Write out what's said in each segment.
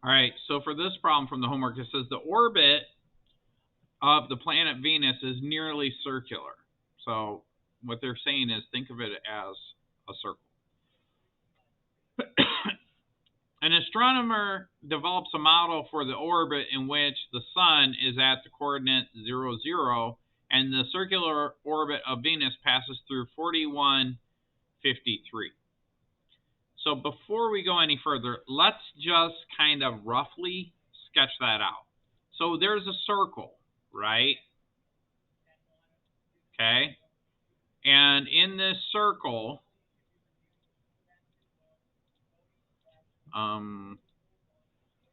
All right, so for this problem from the homework, it says the orbit of the planet Venus is nearly circular. So what they're saying is think of it as a circle. An astronomer develops a model for the orbit in which the sun is at the coordinate 0, 0, and the circular orbit of Venus passes through 4153. So before we go any further, let's just kind of roughly sketch that out. So there's a circle, right? Okay. And in this circle,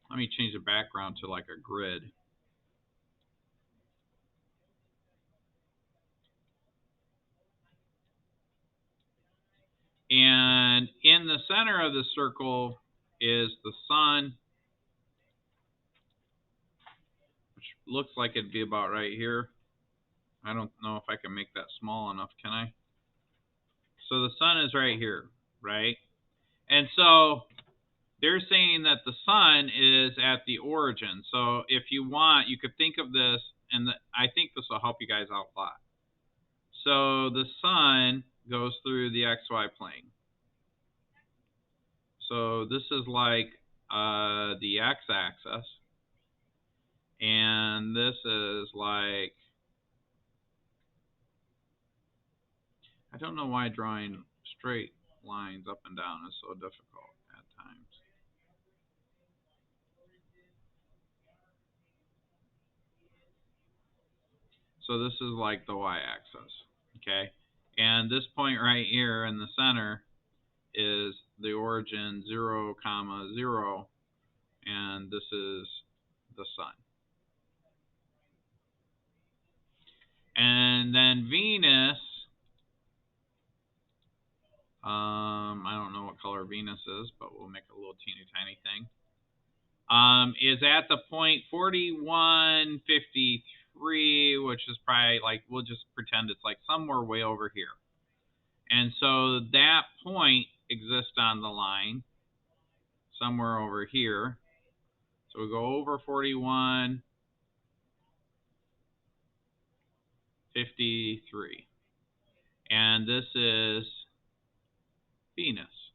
let me change the background to like a grid. And in the center of the circle is the sun, which looks like it'd be about right here. I don't know if I can make that small enough, can I? So the sun is right here, right? And so they're saying that the sun is at the origin. So if you want, you could think of this, and I think this will help you guys out a lot. So the sun goes through the XY plane. So this is like the x-axis, and this is like, I don't know why drawing straight lines up and down is so difficult at times. So this is like the y-axis, okay? And this point right here in the center is the origin 0, 0, and this is the sun. And then Venus, I don't know what color Venus is, but we'll make a little teeny tiny thing, is at the point 4153, which is probably like, we'll just pretend it's like somewhere way over here. And so that point exists on the line somewhere over here. So we go over 4153. And this is Venus.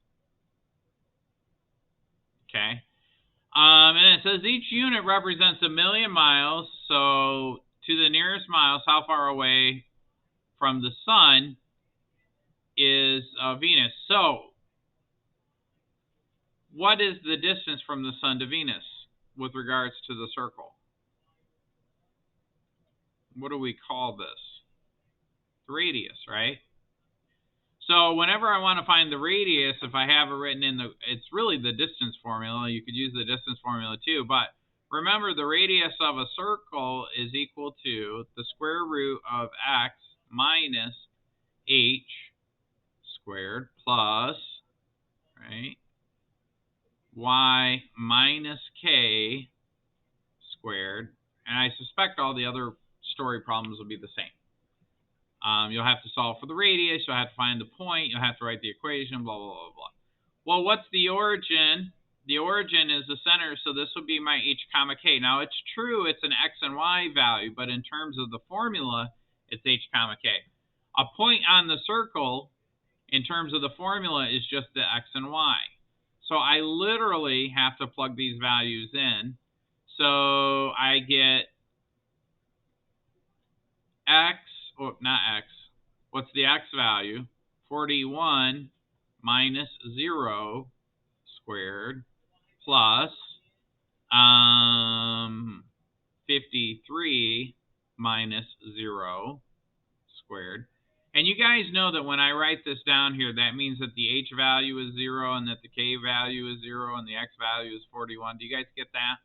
Okay. And it says each unit represents 1,000,000 miles. So to the nearest miles, how far away from the sun is Venus? So what is the distance from the sun to Venus with regards to the circle? What do we call this? The radius, right? So whenever I want to find the radius, if I have it written in it's really the distance formula. You could use the distance formula too. But remember, the radius of a circle is equal to the square root of x minus h squared plus, right, y minus k squared. And I suspect all the other story problems will be the same. You'll have to solve for the radius. You'll have to find the point. You'll have to write the equation, blah, blah, blah, blah. Well, what's the origin? The origin is the center, so this would be my h comma k. Now, it's true it's an x and y value, but in terms of the formula, it's h comma k. A point on the circle, in terms of the formula, is just the x and y. So I literally have to plug these values in. So I get x, or not x, what's the x value? 41 minus 0 squared plus 53 minus 0 squared. And you guys know that when I write this down here, that means that the h value is 0 and that the k value is 0 and the x value is 41. Do you guys get that?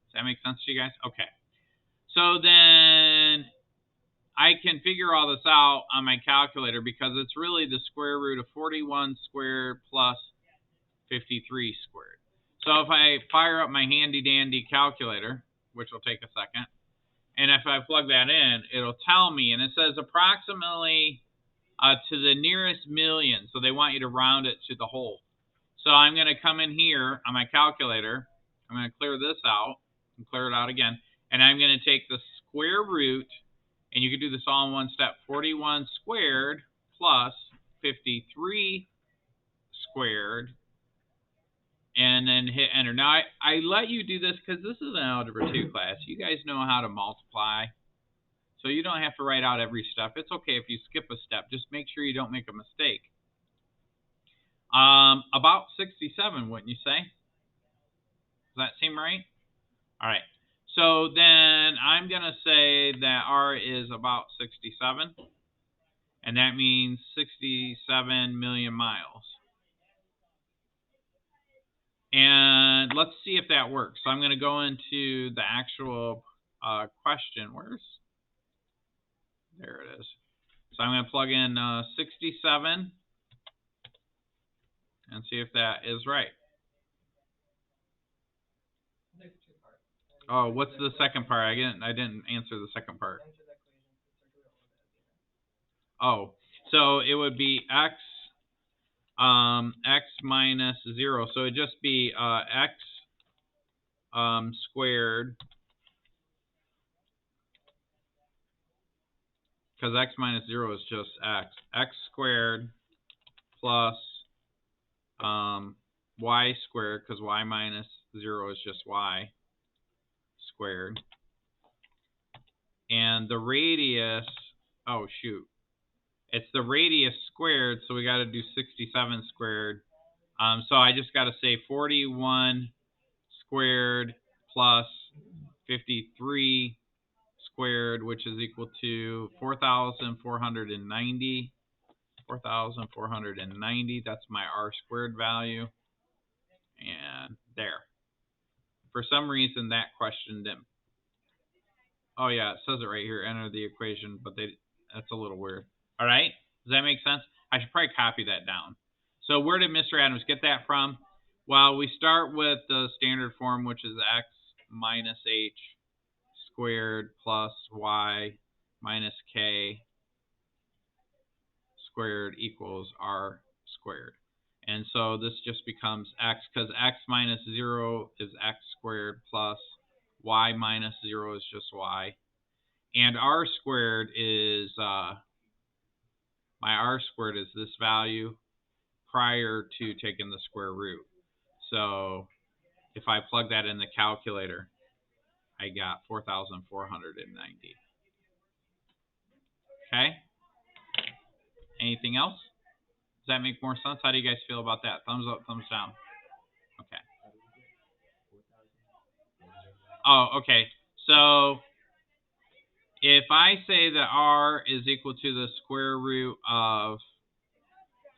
Does that make sense to you guys? Okay. So then I can figure all this out on my calculator because it's really the square root of 41 squared plus 53 squared. So if I fire up my handy dandy calculator, which will take a second, and if I plug that in, it'll tell me, and it says approximately to the nearest million. So they want you to round it to the whole. So I'm going to come in here on my calculator, I'm going to clear this out and clear it out again. And I'm going to take the square root, and you can do this all in one step. 41 squared plus 53 squared, and then hit enter. Now, I let you do this because this is an Algebra 2 class. You guys know how to multiply, so you don't have to write out every step. It's okay if you skip a step. Just make sure you don't make a mistake. About 67, wouldn't you say? Does that seem right? All right. So then I'm going to say that R is about 67, and that means 67 million miles. And let's see if that works. So I'm going to go into the actual question. There it is. So I'm going to plug in 67 and see if that is right. Oh, what's the second part? I didn't answer the second part. Oh, so it would be x minus 0. So it'd just be x squared, because x minus 0 is just x squared plus y squared, because y minus 0 is just y squared. And the radius, oh shoot, it's the radius squared, so we got to do 67 squared. So I just got to say 41 squared plus 53 squared, which is equal to 4,490. 4,490, that's my r squared value. And there. For some reason, that question didn't. Oh, yeah, it says it right here. Enter the equation, but that's a little weird. All right? Does that make sense? I should probably copy that down. So where did Mr. Adams get that from? Well, we start with the standard form, which is x minus h squared plus y minus k squared equals r squared. And so this just becomes x, because x minus 0 is x squared plus y minus 0 is just y. And r squared is, my r squared is this value prior to taking the square root. So if I plug that in the calculator, I got 4,490. Okay? Anything else? Does that make more sense? How do you guys feel about that? Thumbs up, thumbs down. Okay. Oh, okay. So if I say that r is equal to the square root of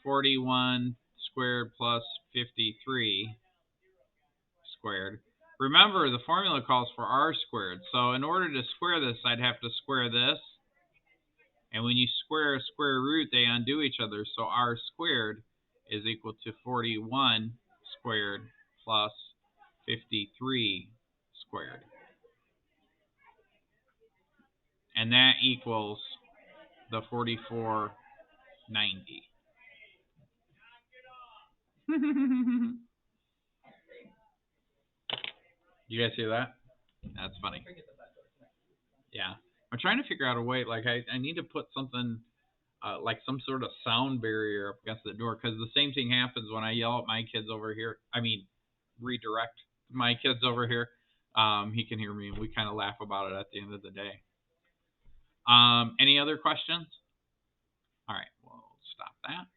41 squared plus 53 squared, remember the formula calls for r squared. So in order to square this, I'd have to square this. And when you square a square root, they undo each other. So r squared is equal to 41 squared plus 53 squared. And that equals the 4,490. You guys hear that? That's funny. Yeah. I'm trying to figure out a way, like I need to put something like some sort of sound barrier up against the door, because the same thing happens when I yell at my kids over here. I mean, redirect my kids over here. He can hear me, and we kind of laugh about it at the end of the day. Any other questions? All right, we'll stop that.